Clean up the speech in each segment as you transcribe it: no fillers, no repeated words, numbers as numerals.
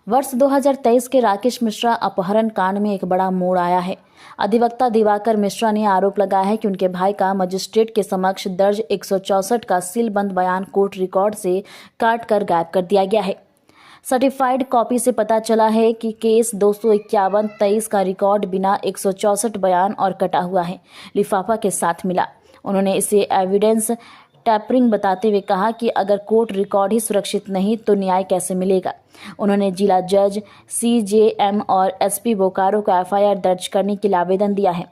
वर्ष 2023 के राकेश मिश्रा अपहरण कांड में एक बड़ा मोड़ आया है। अधिवक्ता दिवाकर मिश्रा ने आरोप लगाया है कि उनके भाई का मजिस्ट्रेट के समक्ष दर्ज 164 का सीलबंद बयान कोर्ट रिकॉर्ड से काट कर गायब कर दिया गया है। सर्टिफाइड कॉपी से पता चला है कि केस 251-23 का रिकॉर्ड बिना 164 बयान और कटा हुआ है लिफाफा के साथ मिला। उन्होंने इसे एविडेंस टैपरिंग बताते हुए कहा कि अगर कोर्ट रिकॉर्ड ही सुरक्षित नहीं तो न्याय कैसे मिलेगा। उन्होंने जिला जज, सीजेएम और एसपी बोकारो को एफआईआर दर्ज करने के लिए आवेदन दिया है।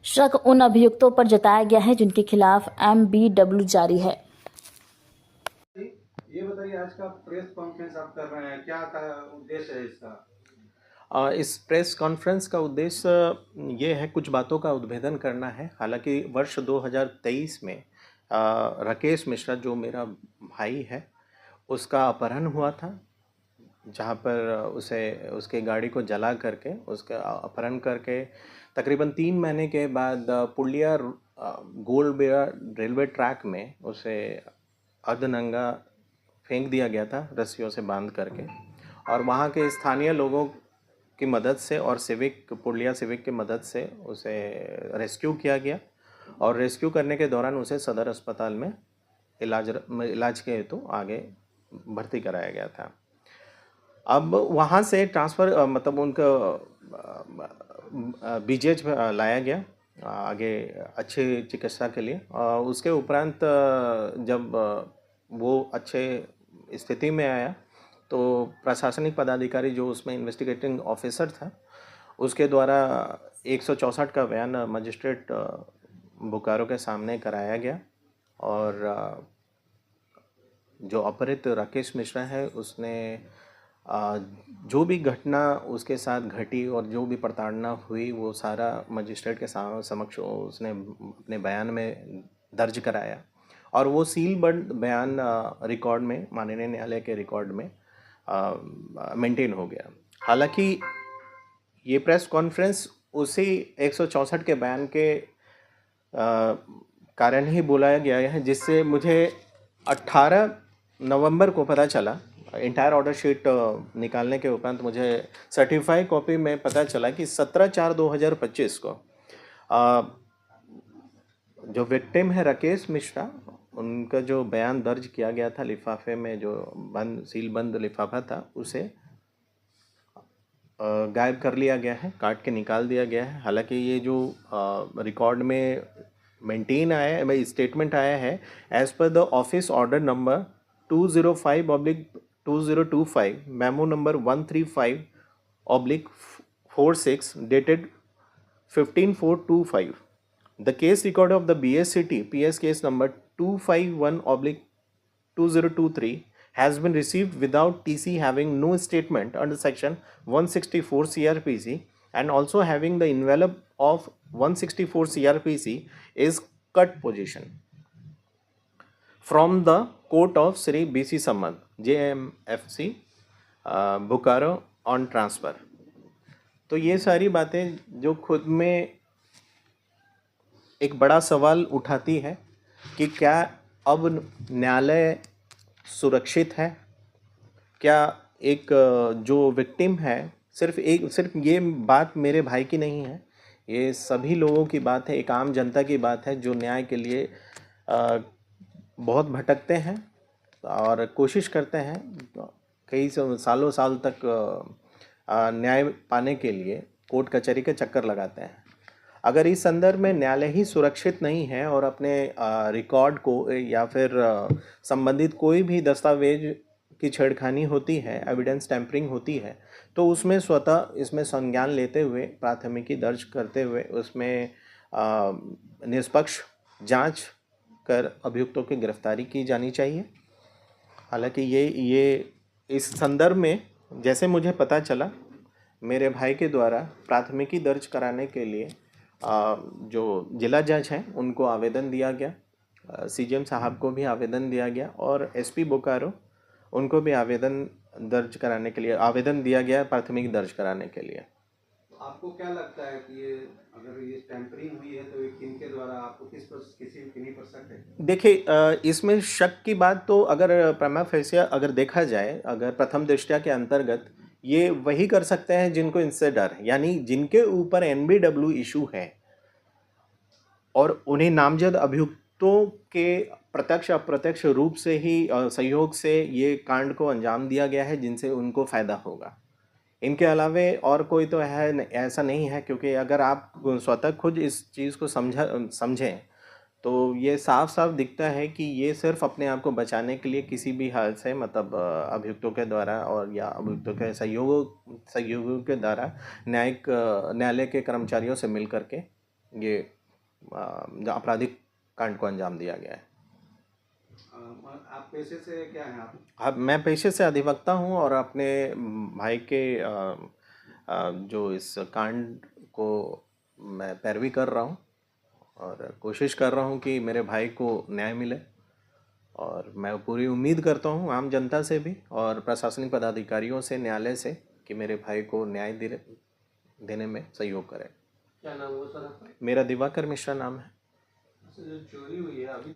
शक उन अभियुक्तों पर जताया गया है जिनके खिलाफ एमबीडब्ल्यू जारी है। ये बताइए, आज का प्रेस कॉन्फ्रेंस आप कर रहे हैं, क्या उद्देश्य है इसका? इस प्रेस कॉन्फ्रेंस का उद्देश्य ये है, कुछ बातों का उद्भेदन करना है। हालांकि वर्ष 2023 में राकेश मिश्रा जो मेरा भाई है उसका अपहरण हुआ था, जहाँ पर उसके गाड़ी को जला करके उसका अपहरण करके तकरीबन 3 महीने के बाद पुलिया गोलबेड़ा रेलवे ट्रैक में उसे अर्धनंगा फेंक दिया गया था रस्सियों से बांध करके, और वहाँ के स्थानीय लोगों की मदद से और पुलिया सिविक की मदद से उसे रेस्क्यू किया गया, और रेस्क्यू करने के दौरान उसे सदर अस्पताल में इलाज के हेतु आगे भर्ती कराया गया था। अब वहाँ से ट्रांसफ़र मतलब उनका बीजीएच में लाया गया आगे अच्छी चिकित्सा के लिए। उसके उपरांत जब वो अच्छे स्थिति में आया तो प्रशासनिक पदाधिकारी जो उसमें इन्वेस्टिगेटिंग ऑफिसर था उसके द्वारा 164 का बयान मजिस्ट्रेट बोकारो के सामने कराया गया, और जो अपहृत राकेश मिश्रा है उसने जो भी घटना उसके साथ घटी और जो भी प्रताड़ना हुई वो सारा मजिस्ट्रेट के समक्ष उसने अपने बयान में दर्ज कराया, और वो सीलबंद बयान रिकॉर्ड में, माननीय न्यायालय के रिकॉर्ड में मेंटेन हो गया। हालांकि ये प्रेस कॉन्फ्रेंस उसी 164 के बयान के कारण ही बुलाया गया है, जिससे मुझे 18 नवंबर को पता चला। इंटायर ऑर्डर शीट निकालने के उपरांत मुझे सर्टिफाइड कॉपी में पता चला कि 17/4/2025 को जो विक्टिम है राकेश मिश्रा, उनका जो बयान दर्ज किया गया था लिफाफे में, जो सीलबंद लिफाफा था, उसे गायब कर लिया गया है, काट के निकाल दिया गया है। हालांकि ये जो रिकॉर्ड में मेंटेन आया है, स्टेटमेंट आया है, as per the office order number 205/2025 memo number 135/46 dated 15/4/25। The case record of the BSCT PS case number 251/2023 has been received without TC having no statement under section 164 CRPC, and also having the envelope of 164 CRPC is cut position from the court of Sri BC Samad JMFC Bokaro on transfer। तो ये सारी बातें जो खुद में एक बड़ा सवाल उठाती है कि क्या अब न्यायालय सुरक्षित है? क्या एक जो विक्टिम है, सिर्फ ये बात मेरे भाई की नहीं है, ये सभी लोगों की बात है, एक आम जनता की बात है जो न्याय के लिए बहुत भटकते हैं और कोशिश करते हैं, कई सालों साल तक न्याय पाने के लिए कोर्ट कचहरी के चक्कर लगाते हैं। अगर इस संदर्भ में न्यायालय ही सुरक्षित नहीं है और अपने रिकॉर्ड को या फिर संबंधित कोई भी दस्तावेज की छेड़खानी होती है, एविडेंस टैम्परिंग होती है, तो उसमें स्वतः इसमें संज्ञान लेते हुए, प्राथमिकी दर्ज करते हुए उसमें निष्पक्ष जांच कर अभियुक्तों की गिरफ्तारी की जानी चाहिए। हालांकि ये इस संदर्भ में जैसे मुझे पता चला, मेरे भाई के द्वारा प्राथमिकी दर्ज कराने के लिए जो जिला जज हैं उनको आवेदन दिया गया, सीजीएम साहब को भी आवेदन दिया गया, और एसपी बोकारो उनको भी आवेदन दर्ज कराने के लिए आवेदन दिया गया, प्राथमिकी दर्ज कराने के लिए। आपको क्या लगता है कि ये अगर ये टैम्परिंग हुई है तो ये किनके द्वारा, आपको किन्हीं पर शक है? देखिए, इसमें शक की बात तो अगर प्रमा फेसिया अगर देखा जाए, अगर प्रथम दृष्टया के अंतर्गत ये वही कर सकते हैं जिनको इनसे डर है, यानी जिनके ऊपर एनबीडब्ल्यू इशू है और उन्हें नामजद अभियुक्तों के प्रत्यक्ष अप्रत्यक्ष रूप से ही सहयोग से ये कांड को अंजाम दिया गया है, जिनसे उनको फ़ायदा होगा। इनके अलावे और कोई तो है ऐसा नहीं है, क्योंकि अगर आप स्वतः खुद इस चीज़ को समझें तो ये साफ साफ दिखता है कि ये सिर्फ अपने आप को बचाने के लिए किसी भी हाल से, मतलब अभियुक्तों के द्वारा और या अभियुक्तों के सहयोगियों के द्वारा न्यायालय के कर्मचारियों से मिल करके ये आपराधिक कांड को अंजाम दिया गया है। आप पेशे से क्या हैं आप? अब मैं पेशे से अधिवक्ता हूँ और अपने भाई के जो इस कांड को मैं पैरवी कर रहा हूँ और कोशिश कर रहा हूँ कि मेरे भाई को न्याय मिले, और मैं पूरी उम्मीद करता हूँ आम जनता से भी और प्रशासनिक पदाधिकारियों से, न्यायालय से, कि मेरे भाई को न्याय देने में सहयोग करें। क्या नाम हुआ सर आपका? मेरा दिवाकर मिश्रा नाम है। जो चोरी हुई है अभी